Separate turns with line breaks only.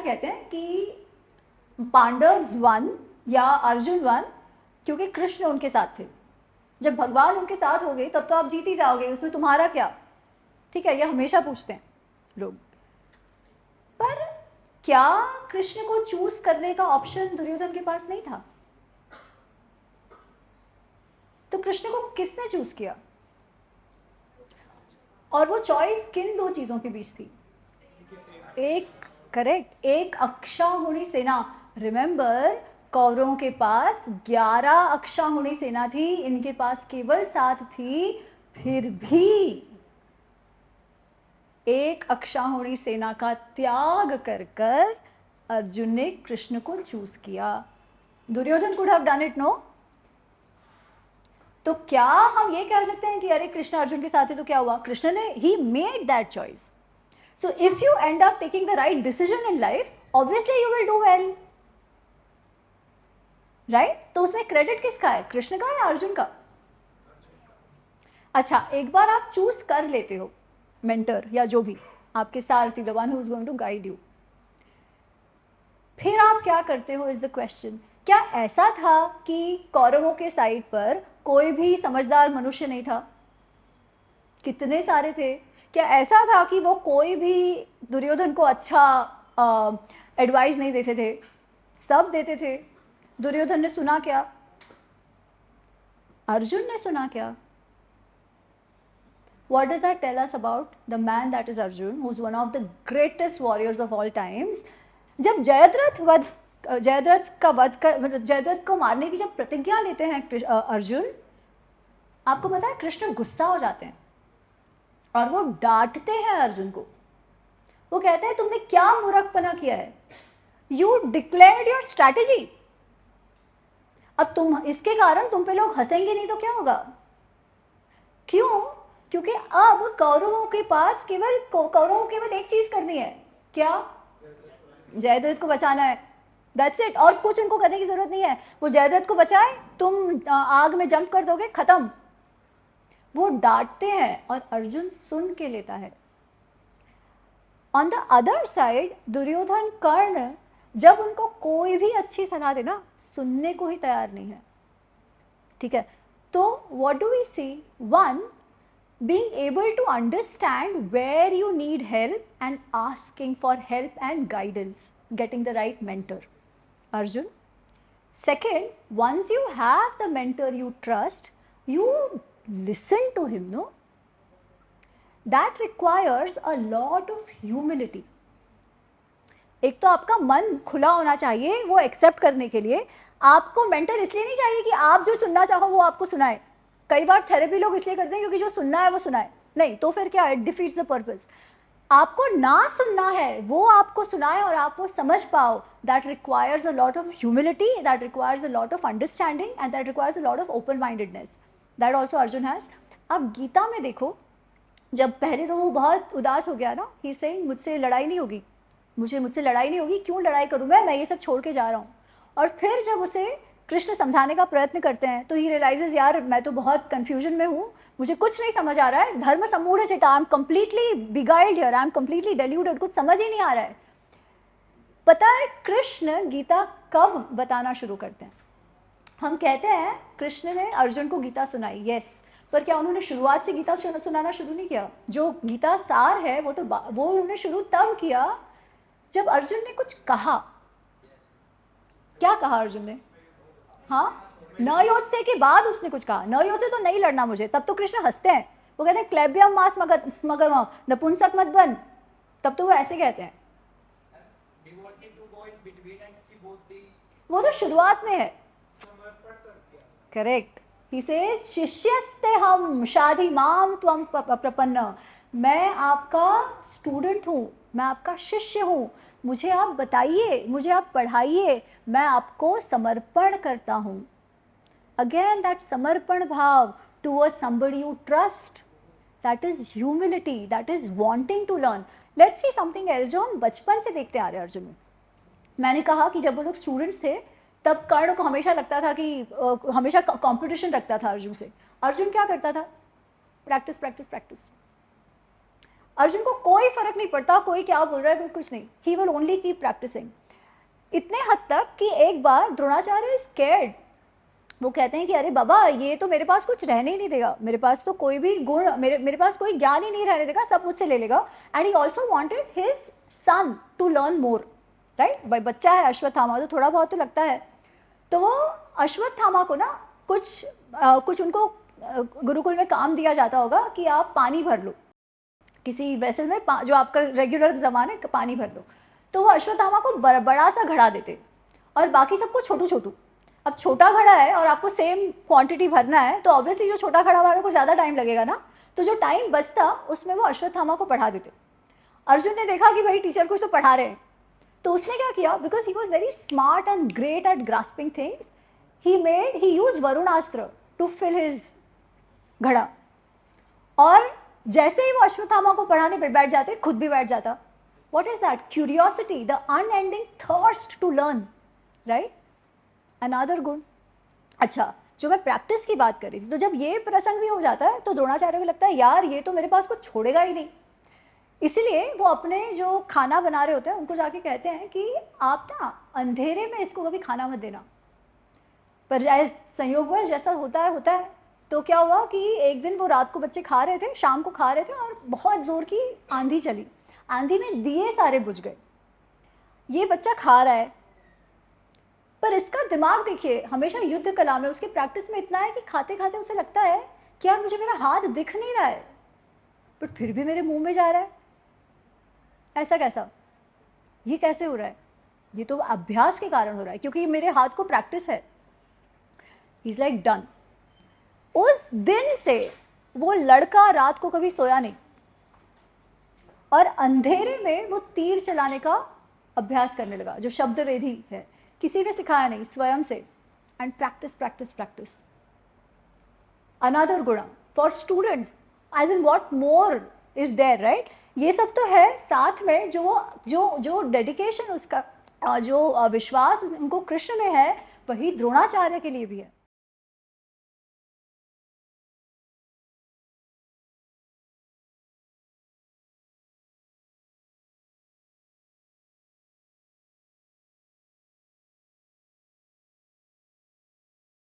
कहते हैं कि पांडव्स वन या अर्जुन वन क्योंकि कृष्ण उनके साथ थे। जब भगवान उनके साथ हो गए तब तो आप जीत ही जाओगे, उसमें तुम्हारा क्या। ठीक है, ये हमेशा पूछते हैं लोग। पर क्या कृष्ण को चूज करने का ऑप्शन दुर्योधन के पास नहीं था? तो कृष्ण को किसने चूज किया? और वो चॉइस किन दो चीजों के बीच थी? एक, करेक्ट, एक अक्षाहुणी सेना। रिमेंबर, कौरवों के पास 11 अक्षाहुणी सेना थी, इनके पास केवल 7 थी। फिर भी एक अक्षाहुणी सेना का त्याग कर कर अर्जुन ने कृष्ण को चूज किया। Duryodhan could have done it, no? तो क्या हम ये कह सकते हैं कि अरे कृष्ण अर्जुन के साथ है तो क्या हुआ? कृष्ण ने, he made that choice. So if you and up taking the right decision in life, obviously you will do well, right? तो उसमें क्रेडिट किसका है, कृष्ण का या अर्जुन का? अच्छा, एक बार आप चूज कर लेते हो मेंटर या जो भी आपके सारथी, the one who is going to guide you, फिर आप क्या करते हो इज द क्वेश्चन। क्या ऐसा था कि कौरवों के साइड पर कोई भी समझदार मनुष्य नहीं था? कितने सारे थे। क्या ऐसा था कि वो कोई भी दुर्योधन को अच्छा एडवाइस नहीं देते थे? सब देते थे। दुर्योधन ने सुना क्या? अर्जुन ने सुना क्या? What does that tell us about the man that is Arjun, who's one of the greatest warriors of all times? जब जयद्रथ का वध कर, मतलब जयद्रथ को मारने की जब प्रतिज्ञा लेते हैं अर्जुन, आपको पता है कृष्ण गुस्सा हो जाते हैं और वो डांटते हैं अर्जुन को। वो कहते हैं तुमने क्या मूर्खपना किया है, यू डिक्लेयर्ड योर स्ट्रैटेजी। अब तुम, इसके कारण तुम पे लोग हंसेंगे नहीं तो क्या होगा? क्यों? क्योंकि अब कौरवों के पास केवल एक चीज करनी है, क्या? जयद्रथ को बचाना है, दैट्स इट। और कुछ उनको करने की जरूरत नहीं है। वो जयद्रथ को बचाए, तुम आग में जंप कर दोगे, खत्म। वो डांटते हैं और अर्जुन सुन के लेता है। On the other side Duryodhan, Karna, जब उनको कोई भी अच्छी सलाह दे ना, सुनने को ही तैयार नहीं है। ठीक है, तो what do we see? One, being able to understand where you need help and asking for help and guidance, getting the right mentor, Arjun. Second, once you have the mentor you trust, you listen to him, no? That requires a lot of humility. एक तो आपका मन खुला होना चाहिए वो accept करने के लिए। आपको मेंटर इसलिए नहीं चाहिए कि आप जो सुनना चाहो वो आपको सुनाए। कई बार थेरेपी लोग इसलिए करते हैं क्योंकि जो सुनना है वो सुनाए, नहीं तो फिर क्या, इट डिफीट्स द पर्पस। आपको ना सुनना है, वो आपको सुनाए और आप वो समझ पाओ, that requires a lot of humility, that requires a lot of understanding and that requires a lot of open mindedness, that also Arjun has. अब गीता में देखो, जब पहले तो वो बहुत उदास हो गया ना, ही सेइंग मुझसे लड़ाई नहीं होगी, मुझसे लड़ाई नहीं होगी, क्यों लड़ाई करूँ मैं ये सब छोड़ के जा रहा हूँ। और फिर जब उसे कृष्ण समझाने का प्रयत्न करते हैं तो ही रियलाइजेस, यार मैं तो बहुत कंफ्यूजन में हूँ, मुझे कुछ नहीं समझ आ रहा है, धर्म सम्मूढ़ चित्त, I am completely beguiled here, I am completely deluded, कुछ समझ ही नहीं आ रहा है। पता है कृष्ण गीता कब बताना शुरू करते हैं? हम कहते हैं कृष्ण ने अर्जुन को गीता सुनाई, यस, पर क्या उन्होंने शुरुआत से गीता सुनाना शुरू नहीं किया? जो गीता सार है वो उन्होंने शुरू तब किया जब अर्जुन ने कुछ कहा। क्या कहा अर्जुन ने? हाँ, न योत्से के बाद उसने कुछ कहा, न योत्से तो नहीं लड़ना मुझे। तब तो कृष्ण हंसते हैं, वो कहते हैं क्लेब्यम मास स्मगम नपुंसक मत बन, तब तो वो ऐसे कहते हैं। वो तो शुरुआत में है, करेक्ट। ही सेज शिष्यस्ते हम शाधि माम त्वं प्रपन्न, मैं आपका स्टूडेंट हूँ, मैं आपका शिष्य हूँ, मुझे आप बताइए, मुझे आप पढ़ाइए, मैं आपको समर्पण करता हूँ। अगेन दैट समर्पण भाव towards somebody you trust, that is humility, that is wanting to learn. Let's see something else जो हम बचपन से देखते आ रहे हैं अर्जुन में। मैंने कहा कि जब वो लोग स्टूडेंट्स थे तब कर्ण को हमेशा लगता था कि हमेशा कंपटीशन रखता था अर्जुन से। अर्जुन क्या करता था? Practice practice practice. अर्जुन को कोई फर्क नहीं पड़ता कोई क्या बोल रहा है, कोई कुछ नहीं, he will only keep practising. इतने हद तक कि एक बार द्रोणाचार्य इज स्कैर्ड, वो कहते हैं कि अरे बाबा ये तो मेरे पास कुछ रहने ही नहीं देगा, मेरे पास तो कोई भी गुण, मेरे पास कोई ज्ञान ही नहीं रहने देगा, सब मुझसे ले लेगा। And he also wanted his son to learn more, right, बच्चा है अश्वत्थामा तो थोड़ा बहुत तो लगता है। तो वो अश्वत्थामा को ना कुछ उनको गुरुकुल में काम दिया जाता होगा कि आप पानी भर लो किसी वेसल में, जो आपका रेगुलर जमाने पानी भर लो। तो वो अश्वत्थामा को बड़ा सा घड़ा देते और बाकी सबको छोटू छोटू। अब छोटा घड़ा है और आपको सेम क्वांटिटी भरना है तो ऑब्वियसली जो छोटा घड़ा वाले को ज़्यादा टाइम लगेगा ना, तो जो टाइम बचता उसमें वो अश्वत्थामा को पढ़ा देते। अर्जुन ने देखा कि भाई टीचर कुछ तो पढ़ा रहे हैं, तो उसने क्या किया, because he was very smart and great at grasping things, he used Varunastra to fill his ghada. और जैसे ही वो अश्वत्थामा को पढ़ाने पर बैठ जाते खुद भी बैठ जाता। What is that? Curiosity, the unending thirst to learn, right? Another गुण। अच्छा, जो मैं प्रैक्टिस की बात कर रही थी, तो जब ये प्रसंग भी हो जाता है तो द्रोणाचार्य को लगता है यार ये तो मेरे पास कुछ छोड़ेगा ही नहीं। इसीलिए वो अपने जो खाना बना रहे होते हैं उनको जाके कहते हैं कि आप ना अंधेरे में इसको कभी खाना मत देना। पर जाए संयोगवश जैसा होता है। तो क्या हुआ कि एक दिन वो रात को बच्चे खा रहे थे, शाम को खा रहे थे और बहुत ज़ोर की आंधी चली, आंधी में दिए सारे बुझ गए। ये बच्चा खा रहा है पर इसका दिमाग देखिए, हमेशा युद्ध कला में उसके प्रैक्टिस में इतना है कि खाते खाते उसे लगता है कि यार मुझे मेरा हाथ दिख नहीं रहा है बट फिर भी मेरे मुंह में जा रहा है, ऐसा कैसा, ये कैसे हो रहा है? ये तो अभ्यास के कारण हो रहा है क्योंकि मेरे हाथ को प्रैक्टिस है। He is like done. उस दिन से वो लड़का रात को कभी सोया नहीं और अंधेरे में वो तीर चलाने का अभ्यास करने लगा, जो शब्द वेदी है, किसी ने सिखाया नहीं, स्वयं से। And practice practice practice. Another गुण for students, as in what more is there, right? ये सब तो है, साथ में जो डेडिकेशन उसका, जो विश्वास उनको कृष्ण में है, वही द्रोणाचार्य के लिए भी है।